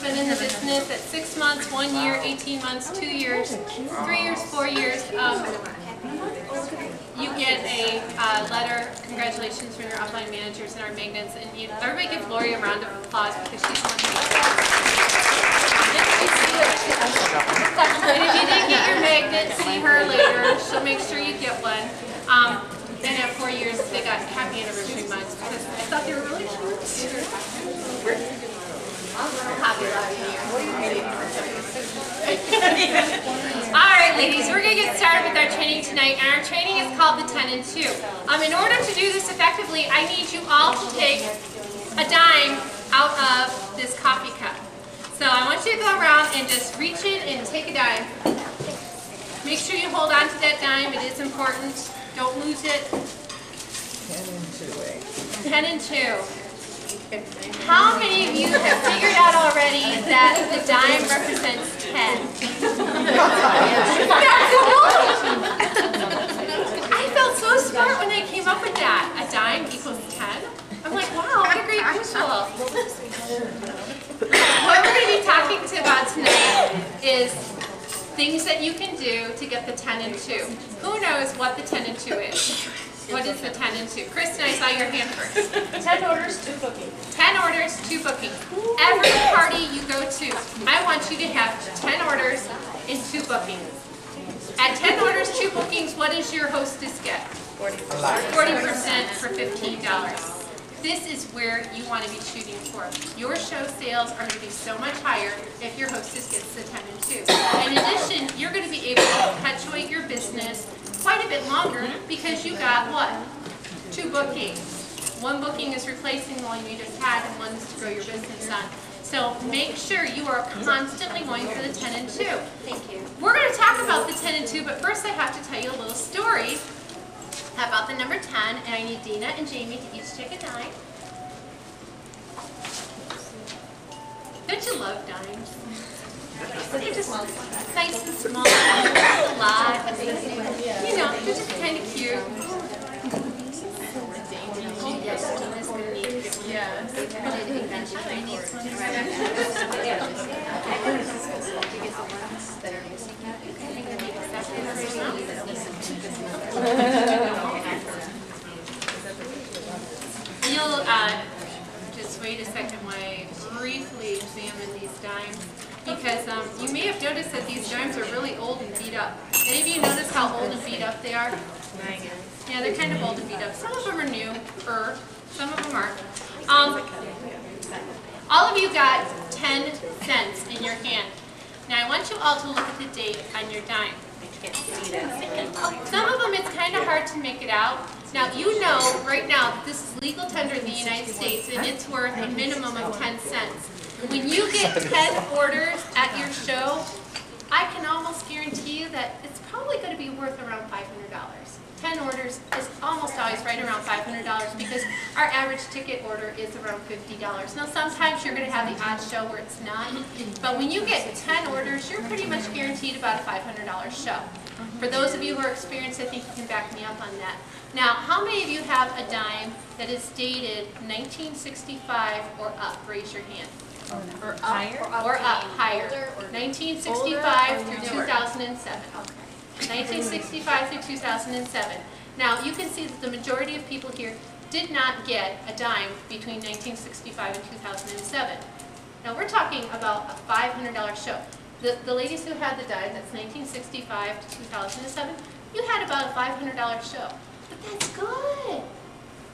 been in the business at 6 months, 1 year, 18 months, 2 years, 3 years, 4 years, you get a letter, congratulations from your upline managers and our magnets, and everybody give Lori a round of applause because she's one of the And if you didn't get your magnet, see her later. She'll make sure you get one. And at 4 years, they got happy anniversary mugs because I thought they were really cute. Happy last year. All right, ladies, we're going to get started with our training tonight, and our training is called the 10 and 2. In order to do this effectively, I need you all to take a dime out of this coffee cup. So I want you to go around and just reach in and take a dime. Make sure you hold on to that dime. It is important. Don't lose it. 10 and 2, 10 and 2. How many of you have figured out already that the dime represents 10? I felt so smart when I came up with that. A dime equals 10? I'm like, wow, what a great visual. What we're going to be talking about tonight is things that you can do to get the 10 and 2. Who knows what the 10 and 2 is? What is the 10 and 2? Kristen, I saw your hand first. 10 orders, 2 bookings. 10 orders, 2 bookings. Every party you go to, I want you to have 10 orders and 2 bookings. At 10 orders, 2 bookings, what does your hostess get? 40% for $15. This is where you want to be shooting for. Your show sales are going to be so much higher if your hostess gets the 10 and 2. In addition, you're going to be able to perpetuate your business quite a bit longer because you got what? 2 bookings. 1 booking is replacing the one you just had, and 1 is to grow your business on. So make sure you are constantly going for the 10 and 2. Thank you. We're going to talk about the 10 and 2, but first I have to tell you a little story about the number 10, and I need Dina and Jamie to each take a dime. Don't you love dimes? They're just nice and small, a lot. You know, they're just kind of cute. Yes, Dina's going to need it. Yes. You'll just wait a second while I briefly examine these dimes, because you may have noticed that these dimes are really old and beat up. Any of you notice how old and beat up they are? Yeah, they're kind of old and beat up. Some of them are new, some of them aren't. All of you got 10 cents in your hand. Now I want you all to look at the date on your dime. Some of them it's kind of hard to make it out. Now you know right now that this is legal tender in the United States and it's worth a minimum of 10 cents. When you get 10 orders at your show, I can almost guarantee you that it's probably going to be worth around $500. 10 orders is almost always right around $500 because our average ticket order is around $50. Now sometimes you're going to have the odd show where it's not, but when you get 10 orders, you're pretty much guaranteed about a $500 show. For those of you who are experienced, I think you can back me up on that. Now, how many of you have a dime that is dated 1965 or up? Raise your hand. Or higher? Or up, higher. 1965 through 2007. Okay. 1965 through 2007. Now, you can see that the majority of people here did not get a dime between 1965 and 2007. Now, we're talking about a $500 show. The ladies who had the dime, that's 1965 to 2007, you had about a $500 show. But that's good.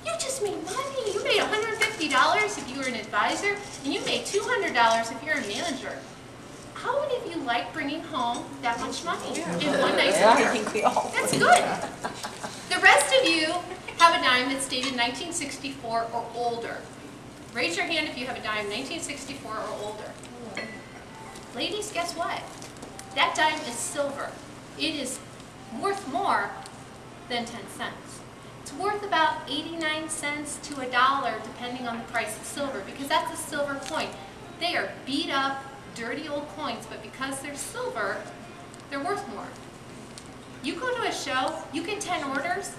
You just made money. You made $150 if you were an advisor, and you made $200 if you're a manager. How many of you like bringing home that much money in one nice year? I think we all. That's good. The rest of you have a dime that's dated 1964 or older. Raise your hand if you have a dime 1964 or older. Ladies, guess what? That dime is silver. It is worth more than 10 cents. It's worth about 89 cents to $1 depending on the price of silver because that's a silver coin. They are beat up, dirty old coins, but because they're silver, they're worth more. You go to a show, you get 10 orders,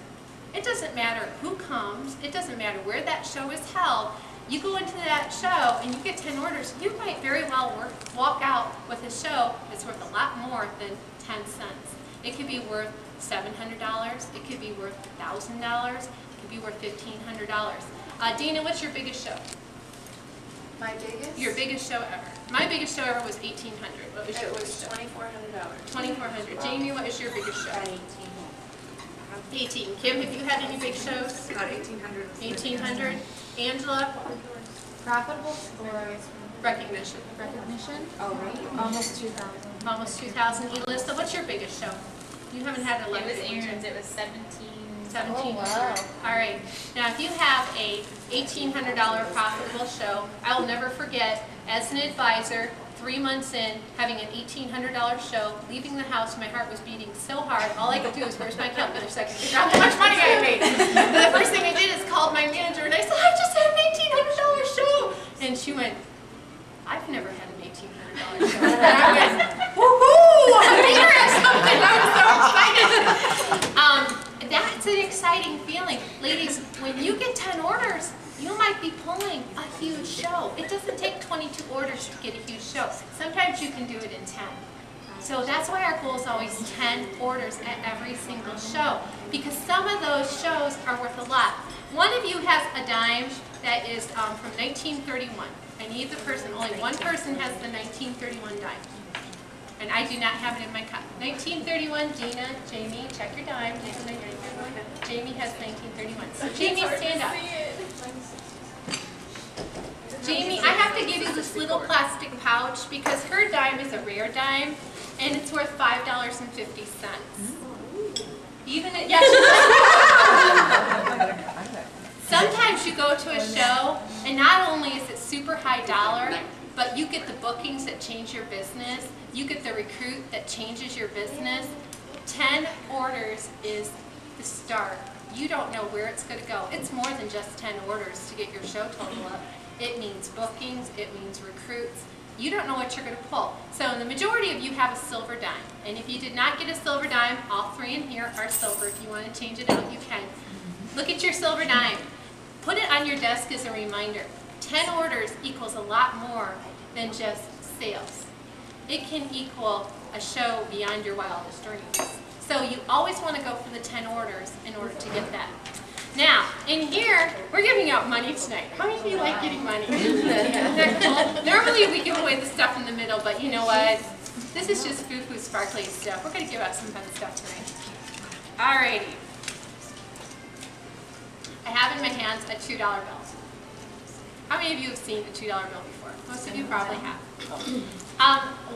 it doesn't matter who comes, it doesn't matter where that show is held, You go into that show and you get 10 orders, you might very well walk out with a show that's worth a lot more than 10 cents. It could be worth $700, it could be worth $1,000, it could be worth $1,500. Dina, what's your biggest show? My biggest? Your biggest show ever. My biggest show ever was $1,800. What was your It was biggest show? $2,400. $2,400. Jamie, what was your biggest show? At 18. 18. Kim, have you had any big shows? About 1,800. 1,800. Angela? Profitable or Recognition. recognition? Oh, right. Almost 2,000. Almost 2,000. Elissa, what's your biggest show? You haven't had a It was Aaron's. Aaron's, it was 17. 17. Oh, wow. All right. Now, if you have a $1,800 profitable show, I will never forget, as an advisor, 3 months in, having an $1,800 show, leaving the house, my heart was beating so hard, all I could do was, where's my calculator so I could figure out how much money I had made. The first thing I did is called my manager, and I said, I just had an $1,800 show. And she went, I've never had an $1,800 show. And I went, woohoo, I'm here at something. I was so excited. That's an exciting feeling. Ladies, when you get 10 orders, you might be pulling a huge show. It doesn't take 22 orders to get a huge show. Sometimes you can do it in 10. So that's why our goal is always 10 orders at every single show, because some of those shows are worth a lot. One of you has a dime that is from 1931. I need the person, only one person has the 1931 dime. And I do not have it in my cup. 1931, Gina, Jamie, check your dime. Jamie has 1931. So Jamie, stand up. Jamie, I have to give you this little plastic pouch because her dime is a rare dime, and it's worth $5.50. Even at, sometimes you go to a show, and not only is it super high dollar, but you get the bookings that change your business. You get the recruit that changes your business. 10 orders is the start. You don't know where it's going to go. It's more than just 10 orders to get your show total up. It means bookings. It means recruits. You don't know what you're going to pull. So the majority of you have a silver dime. And if you did not get a silver dime, all 3 in here are silver. If you want to change it out, you can. Look at your silver dime. Put it on your desk as a reminder. 10 orders equals a lot more than just sales. It can equal a show beyond your wildest dreams. So you always want to go for the 10 orders in order to get that. Now, in here, we're giving out money tonight. How many of you like getting money? Cool? Normally we give away the stuff in the middle, but you know what? This is just foo-foo sparkly stuff. We're going to give out some fun stuff tonight. Alrighty. I have in my hands a $2 bill. How many of you have seen a $2 bill before? Most of you probably have.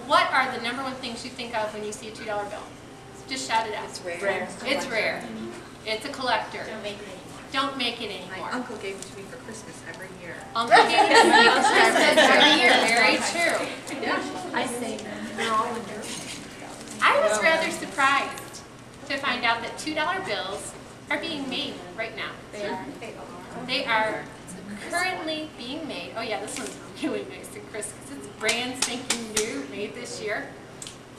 What are the #1 things you think of when you see a $2 bill? Just shout it out. It's rare. It's rare. It's a collector. Don't make it anymore. Don't make it My anymore. uncle gave it to me for Christmas every year. Uncle gave it to me for Christmas every year. Very true. I say no. I was rather surprised to find out that $2 bills are being made right now. They are currently being made. Oh yeah, this one's really nice and crisp because it's brand spanking new, made this year.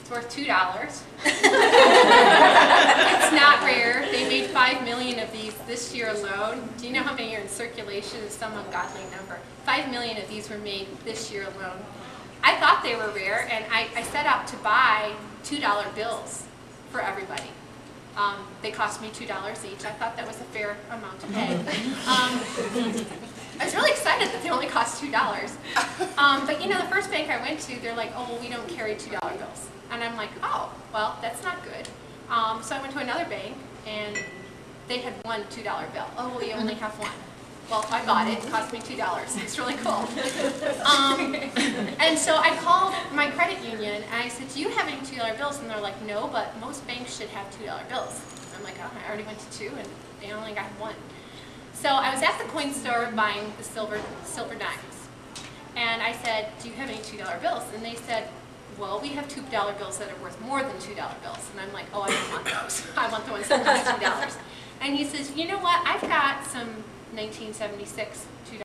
It's worth $2. It's not rare. They made 5 million of these this year alone. Do you know how many are in circulation? It's some ungodly number. 5 million of these were made this year alone. I thought they were rare, and I set out to buy $2 bills for everybody. They cost me $2 each. I thought that was a fair amount to pay. I was really excited that they only cost $2. But you know, the first bank I went to, they're like, oh, well, we don't carry $2 bills. And I'm like, oh, well, that's not good. So I went to another bank, and they had one $2 bill. Oh, well, you only have one. Well, I bought it. It cost me $2. It's really cool. And so I called my credit union, and I said, do you have any $2 bills? And they're like, no, but most banks should have $2 bills. I'm like, oh, I already went to 2, and they only got 1. So I was at the coin store buying the silver dimes. And I said, do you have any $2 bills? And they said, well, we have $2 bills that are worth more than $2 bills. And I'm like, oh, I don't want those. I want the ones that cost $2. And he says, you know what? I've got some 1976 $2